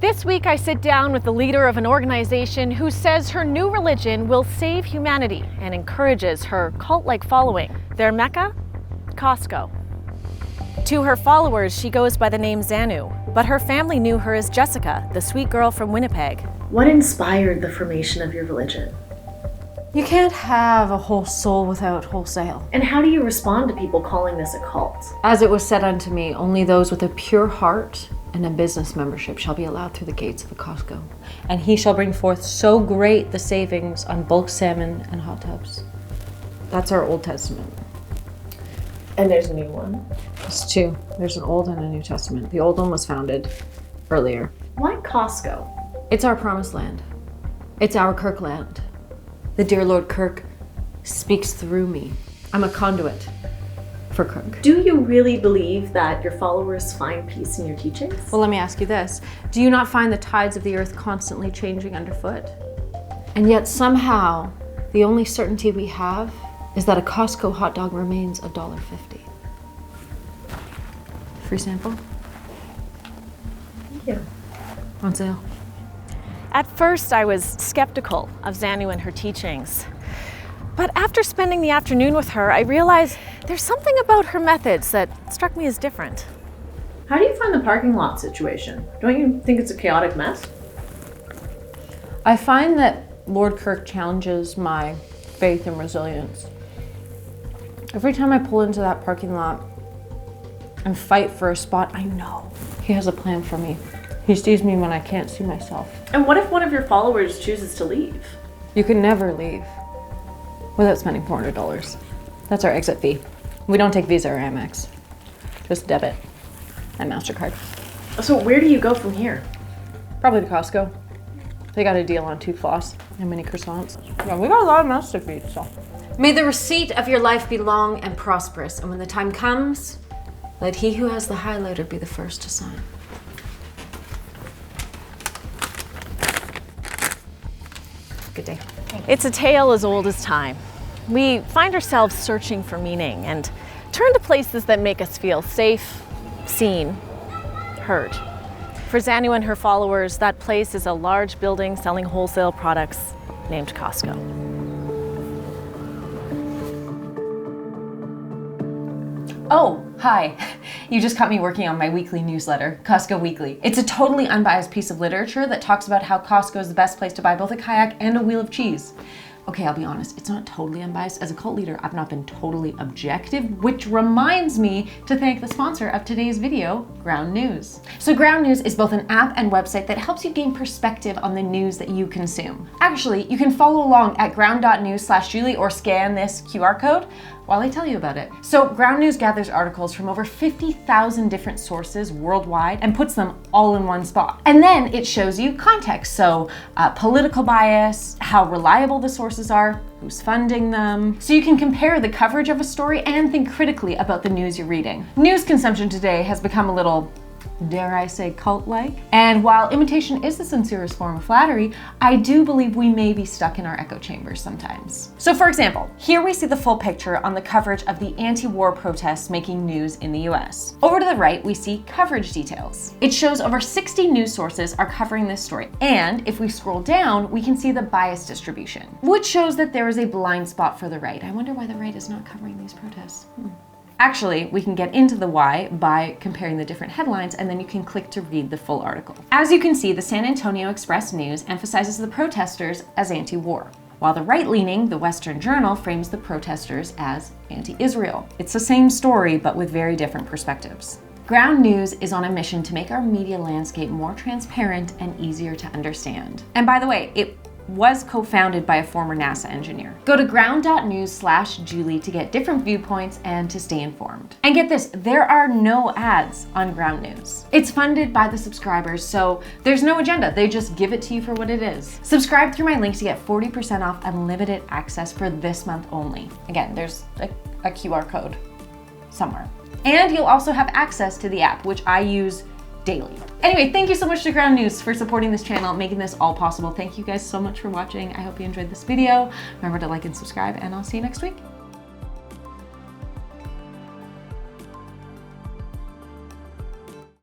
This week I sit down with the leader of an organization who says her new religion will save humanity and encourages her cult-like following. Their Mecca? Costco. To her followers, she goes by the name Xanu, but her family knew her as Jessica, the sweet girl from Winnipeg. What inspired the formation of your religion? You can't have a whole soul without wholesale. And how do you respond to people calling this a cult? As it was said unto me, only those with a pure heart and a business membership shall be allowed through the gates of the Costco. And he shall bring forth so great the savings on bulk salmon and hot tubs. That's our Old Testament. And there's a new one? There's two. There's an Old and a New Testament. The old one was founded earlier. Why Costco? It's our promised land. It's our Kirkland. The dear Lord Kirk speaks through me. I'm a conduit for Kirk. Do you really believe that your followers find peace in your teachings? Well, let me ask you this. Do you not find the tides of the earth constantly changing underfoot? And yet somehow, the only certainty we have is that a Costco hot dog remains $1.50. Free sample? Thank you. On sale. At first, I was skeptical of Xanu and her teachings. But after spending the afternoon with her, I realized there's something about her methods that struck me as different. How do you find the parking lot situation? Don't you think it's a chaotic mess? I find that Lord Kirk challenges my faith and resilience. Every time I pull into that parking lot and fight for a spot, I know he has a plan for me. He sees me when I can't see myself. And what if one of your followers chooses to leave? You can never leave without spending $400. That's our exit fee. We don't take Visa or Amex, just debit and MasterCard. So where do you go from here? Probably to Costco. They got a deal on tooth floss and mini croissants. Yeah, we got a lot of mouths to feed, so. May the receipt of your life be long and prosperous, and when the time comes, let he who has the highlighter be the first to sign. Good day. It's a tale as old as time. We find ourselves searching for meaning and turn to places that make us feel safe, seen, heard. For Xanu and her followers, that place is a large building selling wholesale products named Costco. Oh, hi. You just caught me working on my weekly newsletter, Costco Weekly. It's a totally unbiased piece of literature that talks about how Costco is the best place to buy both a kayak and a wheel of cheese. Okay, I'll be honest, it's not totally unbiased. As a cult leader, I've not been totally objective, which reminds me to thank the sponsor of today's video, Ground News. So Ground News is both an app and website that helps you gain perspective on the news that you consume. Actually, you can follow along at ground.news/Julie or scan this QR code while I tell you about it. So Ground News gathers articles from over 50,000 different sources worldwide and puts them all in one spot. And then it shows you context, so political bias, how reliable the sources are, who's funding them. So you can compare the coverage of a story and think critically about the news you're reading. News consumption today has become a little, dare I say, cult-like. And while imitation is the sincerest form of flattery, I do believe we may be stuck in our echo chambers sometimes. So for example, here we see the full picture on the coverage of the anti-war protests making news in the US. Over to the right, we see coverage details. It shows over 60 news sources are covering this story. And if we scroll down, we can see the bias distribution, which shows that there is a blind spot for the right. I wonder why the right is not covering these protests. Actually, we can get into the why by comparing the different headlines, and then you can click to read the full article. As you can see, the San Antonio Express News emphasizes the protesters as anti-war, while the right-leaning, the Western Journal, frames the protesters as anti-Israel. It's the same story, but with very different perspectives. Ground News is on a mission to make our media landscape more transparent and easier to understand. And by the way, it was co-founded by a former NASA engineer. Go to ground.news/Julie to get different viewpoints and to stay informed. And get this, there are no ads on Ground News. It's funded by the subscribers, so there's no agenda. They just give it to you for what it is. Subscribe through my link to get 40% off unlimited access for this month only. Again, there's a QR code somewhere. And you'll also have access to the app, which I use daily. Anyway, thank you so much to Ground News for supporting this channel, making this all possible. Thank you guys so much for watching. I hope you enjoyed this video. Remember to like and subscribe, and I'll see you next week.